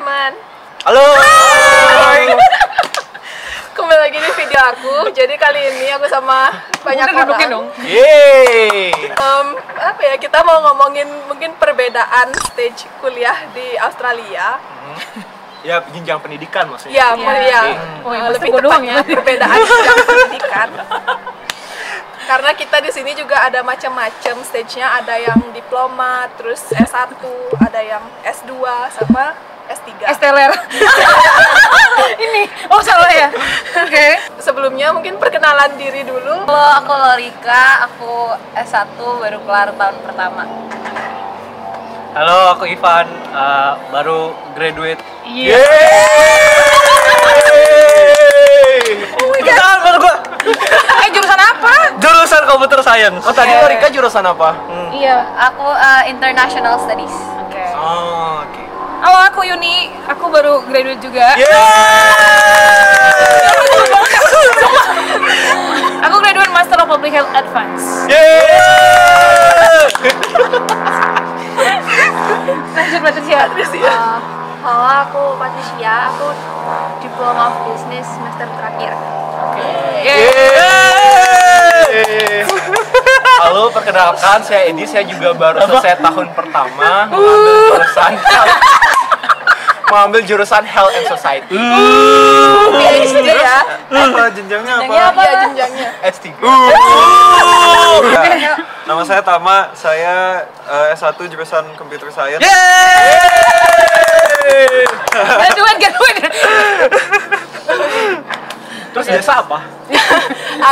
teman-teman. Halo. Kembali lagi di video aku. Jadi kali ini aku sama banyak orang. Dong. Yeay. Apa ya, kita mau ngomongin mungkin perbedaan stage kuliah di Australia. Ya, jenjang pendidikan maksudnya. Ya, Iya. lebih tepatnya perbedaan jenjang pendidikan. Karena kita di sini juga ada macam-macam stage-nya, ada yang diploma, terus S1, ada yang S2 sama S3. Esteller. Ini, oh salah ya. Oke. Sebelumnya mungkin perkenalan diri dulu. Halo, aku Lorika, aku S1 baru kelar tahun pertama. Halo, aku Ivan, baru graduate. Iya. Bentar, baru gua. Jurusan apa? Jurusan Computer Science. Oh, tadi Rika jurusan apa? Iya. Aku International Studies. Oke. Oh, oke. Halo, aku Yuni. Aku baru graduate juga. Aku graduate Master of Public Health Advance. Lanjut Patricia. Halo, aku Patricia, aku Diploma of Business semester terakhir. Halo, perkenalkan saya Edi, saya juga baru selesai tahun pertama mengambil jurusan Health and Society. PhD ya. Apa jenjangnya apa? Iya, jenjangnya. S3. Nama saya Tama, saya S1 jurusan Computer Science. Graduate. Terus biasa apa?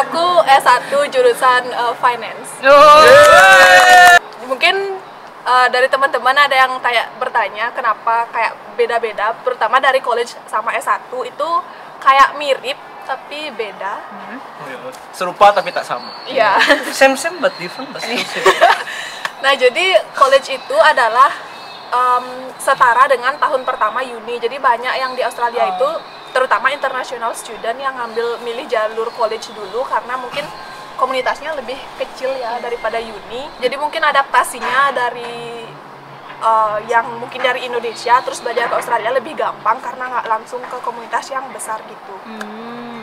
Aku S1 jurusan Finance. Mungkin dari teman-teman ada yang bertanya kenapa kayak beda-beda, terutama dari college sama S1 itu kayak mirip tapi beda. Serupa tapi tak sama. Iya. Same but different. Nah, jadi college itu adalah setara dengan tahun pertama uni. Jadi banyak yang di Australia itu, terutama international student yang milih jalur college dulu karena mungkin komunitasnya lebih kecil ya daripada uni. Jadi mungkin adaptasinya dari yang mungkin dari Indonesia terus belajar ke Australia lebih gampang karena nggak langsung ke komunitas yang besar gitu.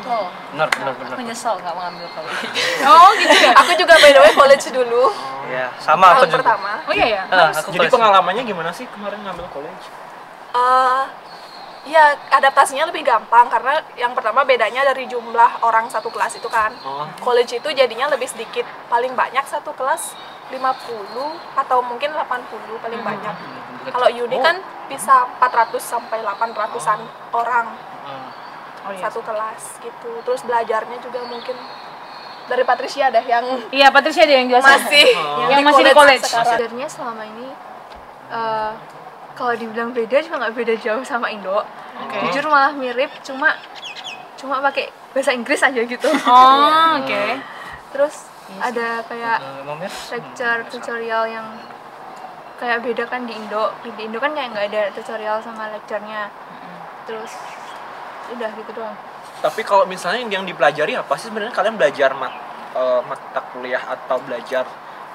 Tuh. Benar. Aku nyesel nggak mengambil college. Oh gitu ya. Aku juga by the way college dulu Ya, sama aku tahun juga. pertama. Oh iya ya. Aku Jadi college. pengalamannya gimana sih kemarin ngambil college? Ya, adaptasinya lebih gampang karena yang pertama bedanya dari jumlah orang satu kelas itu kan. College itu jadinya lebih sedikit, paling banyak satu kelas 50 atau mungkin 80 paling banyak. Kalau uni kan bisa 400 sampai 800-an orang satu kelas gitu. Terus belajarnya juga mungkin dari Patricia deh yang Iya, Patricia ada yang jelasin. yang masih di college. sekarang. Sebenarnya selama ini kalau dibilang beda juga nggak beda jauh sama Indo. Jujur malah mirip, cuma pakai bahasa Inggris aja gitu. Oh, oke. Terus ada kayak lecture tutorial yang kayak beda kan di Indo. Di Indo kan kayak nggak ada tutorial sama lecturenya. Terus udah gitu doang. Tapi kalau misalnya yang dipelajari apa sih sebenarnya, kalian belajar mata kuliah atau belajar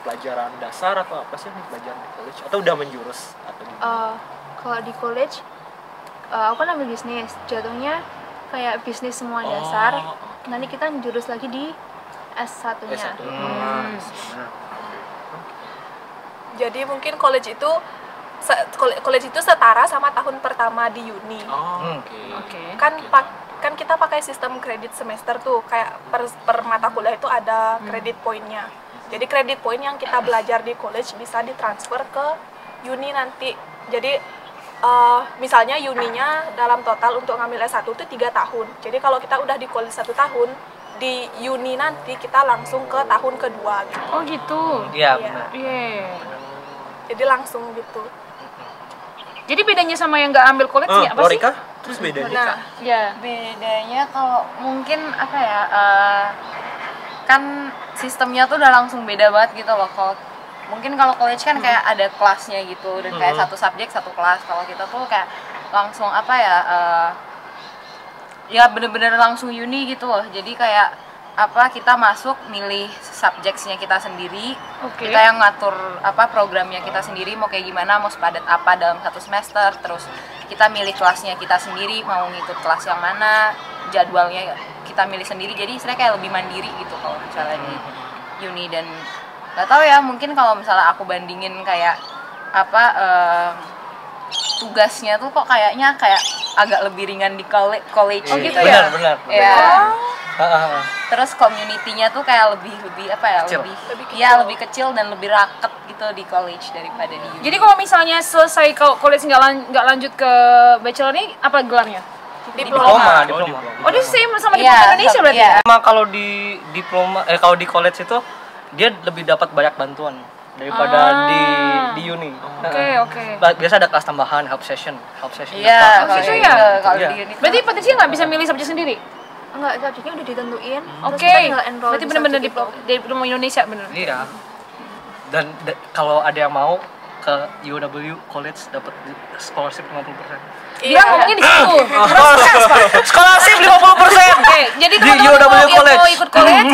pelajaran dasar atau apa sih yang belajar di college atau udah menjurus atau gimana? Kalau di college aku kan ambil bisnis, jatuhnya kayak bisnis semua dasar. Nanti kita jurus lagi di S1-nya. Jadi mungkin college itu setara sama tahun pertama di uni. Oke. Kan kita pakai sistem kredit semester tuh, kayak per mata kuliah itu ada kredit poinnya. Jadi kredit poin yang kita belajar di college bisa ditransfer ke uni nanti. Jadi misalnya uninya dalam total untuk ngambil S1 itu 3 tahun. Jadi kalau kita udah di college 1 tahun, di uni nanti kita langsung ke tahun kedua gitu. Oh gitu. Iya, Iya. benar. Iya. Jadi langsung gitu. Jadi bedanya sama yang nggak ambil college ya apa sih? Rika, terus bedanya? Nah, Ya. Bedanya kalau mungkin apa ya? Kan sistemnya tuh udah langsung beda banget gitu loh. Kalau mungkin kalau college kan kayak ada kelasnya gitu dan kayak satu subjek satu kelas. Kalau kita tuh kayak langsung apa ya? Ya bener-bener langsung uni gitu loh. Jadi kayak apa kita masuk milih subjeknya kita sendiri. Kita yang ngatur apa programnya kita sendiri mau kayak gimana, mau sepadat apa dalam satu semester. Terus kita milih kelasnya kita sendiri, mau ngikut kelas yang mana, jadwalnya kita milih sendiri, jadi istilahnya kayak lebih mandiri gitu kalau misalnya di uni. Dan nggak tahu ya, mungkin kalau misalnya aku bandingin kayak apa tugasnya tuh kok kayaknya kayak agak lebih ringan di college gitu ya. Benar. Ya. Terus community-nya tuh kayak lebih apa ya, Kecil. lebih kecil dan lebih raket gitu di college daripada di uni. Jadi kalau misalnya selesai college nggak lanjut ke bachelor nih, apa gelarnya? Diploma. Oh, dia same sama Iya, diploma Indonesia berarti iya. ya? Sama kalau di diploma kalau di college itu dia lebih dapat banyak bantuan daripada di uni. Oke. Biasa ada kelas tambahan, help session. Iya, Oh, kalau gitu di- ya? kalau Iya. di uni. Berarti potensinya nggak bisa milih subjek sendiri? Enggak, subjeknya udah ditentuin. terus Oke. kita tinggal enroll Berarti di benar-benar subjek itu. diploma Indonesia bener. Iya. Dan kalau ada yang mau ke UW College dapat scholarship 50%. Iya. Dia ngomongnya di situ. Scholarship 50%. Oke, jadi Di teman-teman UW yang mau College. ikut college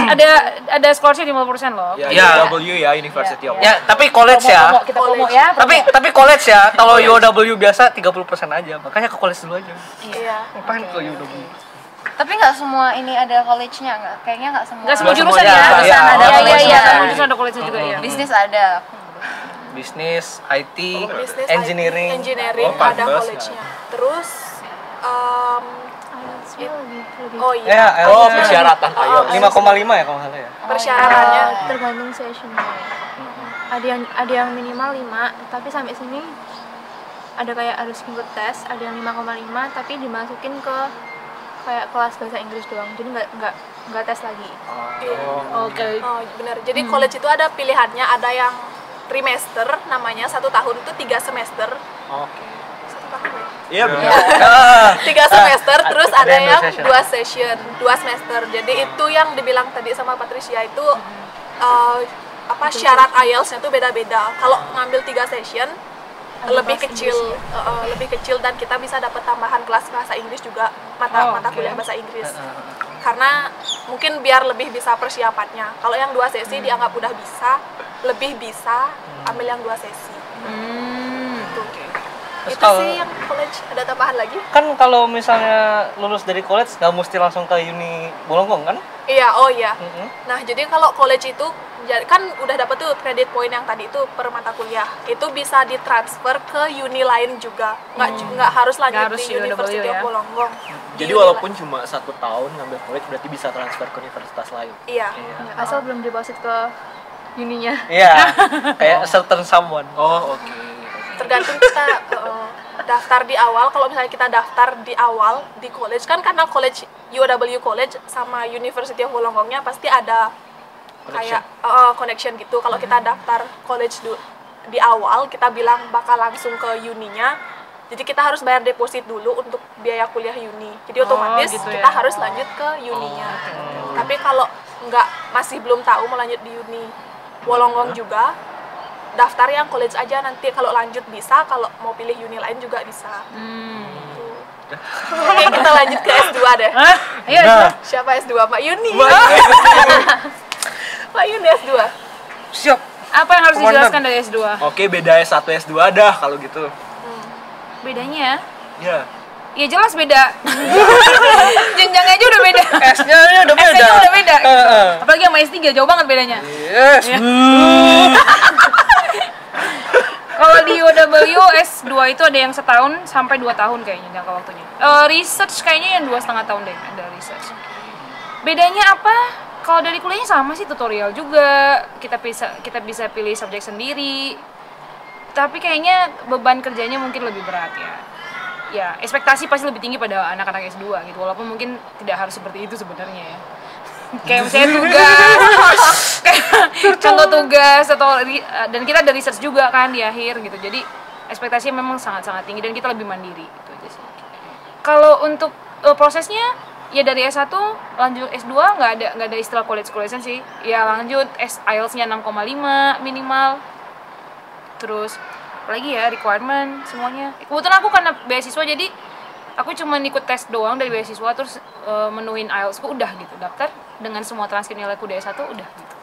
ada scholarship 50% loh. Ya, Ya. UW ya, University of Ya, tapi college ya. Promo, kita promo ya. Tapi college ya. Kalau UW biasa 30% aja. Makanya ke college dulu aja. Iya. Ngapain ke UW? Tapi nggak semua ini ada college-nya, kayaknya nggak semua. Nggak semua Nggak jurusan semuanya. ya. Iya, Jurusan ada Iya, college-nya. iya. Jurusan ada college juga ya. Bisnis ada. Bisnis, IT, Bisnis, engineering. engineering Oh, ada pantes, college-nya. Terus IELTS-nya lebih oh iya. Ya, Oh, IELTS-nya. persyaratan ayo. 5,5 ya kalau nggak salah ya. Persyaratannya tergantung sessionnya. Ada yang minimal 5, tapi sampai sini ada kayak harus ikut tes, ada yang 5,5 tapi dimasukin ke kayak kelas bahasa Inggris doang, jadi nggak tes lagi. Oke. Oh, benar. Jadi college itu ada pilihannya, ada yang trimester namanya, 1 tahun itu 3 semester. Oke. 1 tahun ya? Iya benar. Ah, 3 semester, terus ada ada yang yang dua session. 2 semester. Jadi itu yang dibilang tadi sama Patricia itu syarat IELTS-nya tuh beda-beda. Kalau ngambil 3 session lebih kelas kecil, lebih kecil, dan kita bisa dapat tambahan kelas bahasa Inggris juga, mata kuliah bahasa Inggris. Karena mungkin biar lebih bisa persiapannya. Kalau yang 2 sesi dianggap udah bisa, lebih bisa ambil yang 2 sesi. Gitu. Terus Itu kalau- sih yang college. Ada tambahan lagi? kan kalau misalnya lulus dari college nggak mesti langsung ke uni Bolonggong kan? Iya, oh iya. Mm-mm. Nah, jadi kalau college itu kan udah dapet tuh kredit poin yang tadi itu per mata kuliah. Itu bisa ditransfer ke uni lain juga. Nggak harus lanjut Nggak harus di UW University ya. of Wollongong. Jadi walaupun cuma 1 tahun ngambil college berarti bisa transfer ke universitas lain. Iya. Asal belum deposit ke uninya. Iya. Kayak a certain someone. Oh, oke. Tergantung kita daftar di awal. Kalau misalnya kita daftar di awal di college kan, karena college UW College sama University of Wollongongnya pasti ada kayak connection gitu. Kalau kita daftar college di awal, kita bilang bakal langsung ke uninya, jadi kita harus bayar deposit dulu untuk biaya kuliah uni. Jadi otomatis gitu kita ya. harus lanjut ke uninya. Tapi kalau masih belum tahu mau lanjut di uni Wollongong juga, daftar yang college aja, nanti kalau lanjut bisa, kalau mau pilih uni lain juga bisa. Gitu. Oke, kita lanjut ke S2 deh. Ayo, Siapa S2? Pak Yuni. Pak Yuni S2. Siap. apa yang harus Komandan. dijelaskan dari S2? Oke, beda S1 S2 dah kalau gitu. Bedanya? Ya. Ya jelas beda. Jenjangnya aja udah beda. S-nya udah beda. S-nya udah beda. Heeh. Apalagi sama S3 jauh banget bedanya. Yes. Kalau di UW S2 itu ada yang 1 tahun sampai 2 tahun kayaknya jangka waktunya. Research kayaknya yang 2,5 tahun deh ada research. Bedanya apa? Kalau dari kuliahnya sama sih, tutorial juga. Kita bisa pilih subjek sendiri. Tapi kayaknya beban kerjanya mungkin lebih berat ya. Ya, ekspektasi pasti lebih tinggi pada anak-anak S2 gitu. Walaupun mungkin tidak harus seperti itu sebenarnya ya. Kayak misalnya tugas, kayak contoh tugas dan kita ada research juga kan di akhir gitu. Jadi ekspektasinya memang sangat-sangat tinggi dan kita lebih mandiri gitu aja sih. Kalau untuk prosesnya ya dari S1 lanjut S2 nggak ada istilah college-collegean sih. Ya lanjut IELTS-nya 6,5 minimal. Terus apalagi ya requirement semuanya. Kebetulan aku karena beasiswa jadi aku cuma ikut tes doang dari beasiswa, terus menuhin IELTS ku udah gitu, daftar dengan semua transkrip nilaiku dari S1 udah gitu.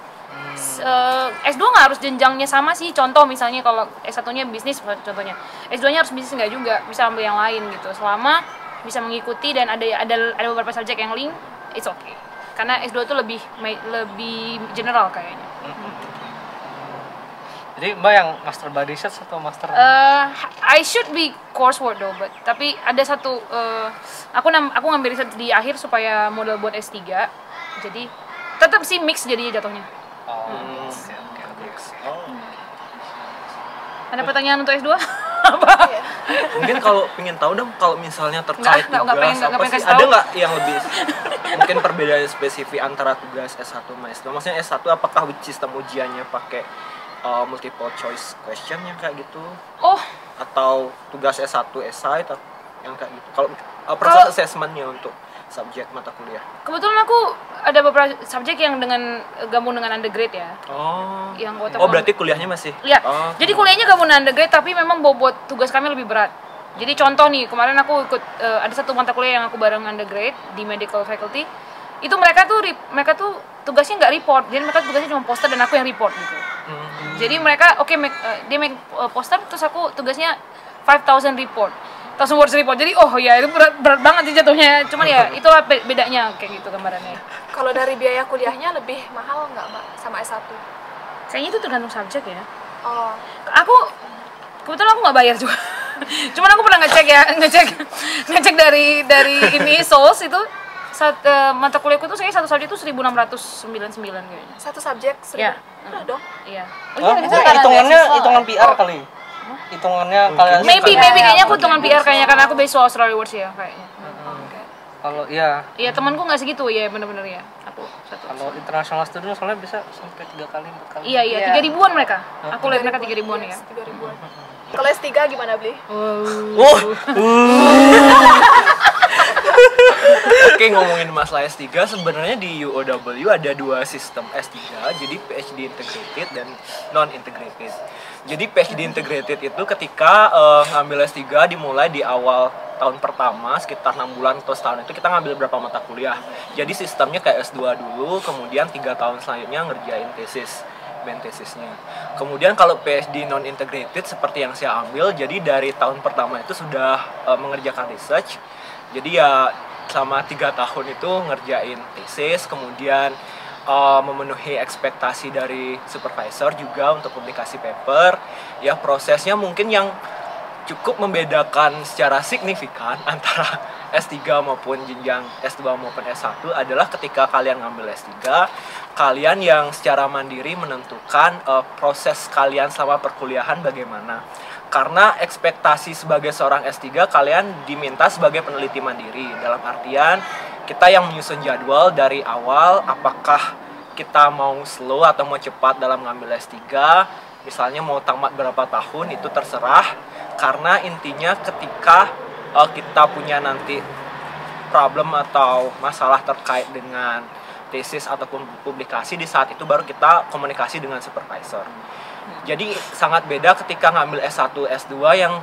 S2 nggak harus jenjangnya sama sih. Contoh misalnya kalau S1-nya bisnis contohnya, S2-nya harus bisnis nggak juga, bisa ambil yang lain gitu. Selama bisa mengikuti dan ada beberapa subjek yang link, it's okay. Karena S2 itu lebih general kayaknya. Jadi Mbak yang master by research atau master? I should be coursework though, but tapi ada satu aku ngambil research di akhir supaya modal buat S3. Jadi tetap sih mix jadinya jatuhnya. Ada pertanyaan untuk S2? Mungkin kalau pengen tahu dong, kalau misalnya terkait Nggak tugas pengen apa sih, kasih ada tahu. nggak yang lebih mungkin perbedaan spesifik antara tugas S1 sama S2? Maksudnya S1 apakah sistem ujiannya pakai multiple choice question yang kayak gitu? Oh, Atau tugas S1 essay atau yang kayak gitu? Kalau proses assessmentnya untuk subjek mata kuliah? kebetulan aku ada beberapa subjek yang gabung dengan undergrad ya. Oh. Yang Oh, berarti kuliahnya masih? Iya. Oh. Jadi kuliahnya gabung dengan undergrad tapi memang bobot tugas kami lebih berat. Jadi contoh nih, kemarin aku ikut ada satu mata kuliah yang aku bareng undergrad di medical faculty. Itu mereka tuh tugasnya nggak report. Jadi mereka tugasnya cuma poster dan aku yang report gitu. Jadi mereka dia make poster, terus aku tugasnya 5,000 report. 1,000 words report. Jadi ya itu berat banget sih jatuhnya. Cuman ya itulah bedanya kayak gitu gambarannya. Kalau dari biaya kuliahnya lebih mahal nggak Mbak sama S1? Kayaknya itu tergantung subjek ya. Oh, Kebetulan aku nggak bayar juga. Cuman aku pernah ngecek dari ini source itu mata kuliahku tuh satu subjek itu 1.699 kayaknya. satu subjek Iya. murah dong. Iya. Hitungan PR kali. Hitungannya kalian. Maybe kayaknya aku hitungan PR kayaknya karena aku beasiswa Australia Awards ya kayaknya. Kalau iya, Iya temanku nggak segitu ya bener-bener ya. Aku satu. kalau international student soalnya bisa sampai 3 kali 4 kali. Iya 3 ribuan mereka. Aku lihat mereka 3 ribuan ya. 3 ribuan. Kalau S3 gimana Bli? Oke, ngomongin masalah S3, sebenarnya di UOW ada 2 sistem S3, jadi PhD integrated dan non integrated. Jadi PhD integrated itu ketika ngambil S3 dimulai di awal tahun pertama sekitar 6 bulan atau setahun itu kita ngambil berapa mata kuliah. Jadi sistemnya kayak S2 dulu, kemudian 3 tahun selanjutnya ngerjain tesis, main tesisnya. Kemudian kalau PhD non integrated seperti yang saya ambil, jadi dari tahun pertama itu sudah mengerjakan research. Jadi ya selama 3 tahun itu ngerjain tesis, kemudian memenuhi ekspektasi dari supervisor juga untuk publikasi paper. Ya prosesnya mungkin yang cukup membedakan secara signifikan antara S3 maupun jenjang S2 maupun S1 adalah ketika kalian ngambil S3, kalian yang secara mandiri menentukan proses kalian selama perkuliahan bagaimana. Karena ekspektasi sebagai seorang S3 kalian diminta sebagai peneliti mandiri. Dalam artian kita yang menyusun jadwal dari awal, apakah kita mau slow atau mau cepat dalam ngambil S3. Misalnya mau tamat berapa tahun itu terserah. Karena intinya ketika kita punya nanti problem atau masalah terkait dengan tesis ataupun publikasi, di saat itu baru kita komunikasi dengan supervisor. Jadi sangat beda ketika ngambil S1, S2 yang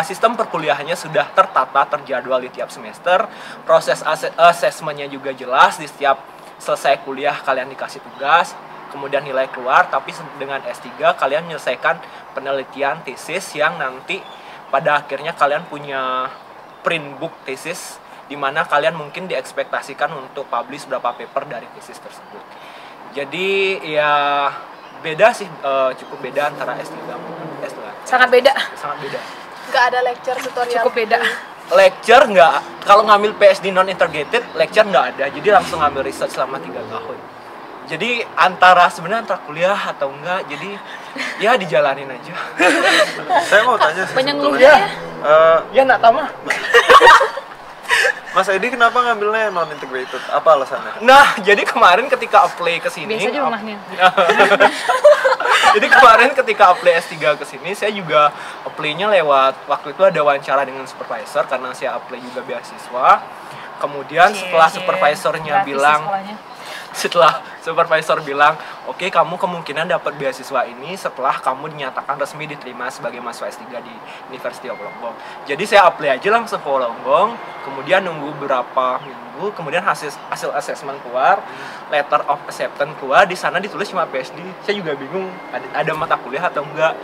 sistem perkuliahannya sudah tertata, terjadwal di tiap semester. Proses asesmennya juga jelas, di setiap selesai kuliah kalian dikasih tugas, kemudian nilai keluar. Tapi dengan S3 kalian menyelesaikan penelitian tesis yang nanti pada akhirnya kalian punya print book tesis, di mana kalian mungkin diekspektasikan untuk publish berapa paper dari tesis tersebut. Jadi ya beda sih, cukup beda antara S3 dan S2. Sangat beda. Sangat beda. Nggak ada lecture tutorial. Cukup beda. Lecture nggak, kalau ngambil PhD non integrated lecture nggak ada, jadi langsung ngambil research selama 3 tahun. Jadi sebenarnya antara kuliah atau enggak, jadi ya dijalanin aja. Saya mau tanya sih Banyak sebetulnya. ngeluhnya ya. Ya nak tamah. Mas Edi kenapa ngambilnya non integrated? Apa alasannya? Nah, jadi kemarin ketika apply ke sini, Biasa aja rumahnya. jadi kemarin ketika apply S3 ke sini, saya juga apply-nya lewat, waktu itu ada wawancara dengan supervisor karena saya apply juga beasiswa. Kemudian setelah supervisornya bilang, oke, kamu kemungkinan dapat beasiswa ini setelah kamu dinyatakan resmi diterima sebagai mahasiswa S3 di University of Wollongong. Jadi saya apply aja langsung ke Wollongong, kemudian nunggu berapa minggu, kemudian hasil assessment keluar, letter of acceptance keluar, di sana ditulis cuma PhD. Saya juga bingung ada mata kuliah atau enggak.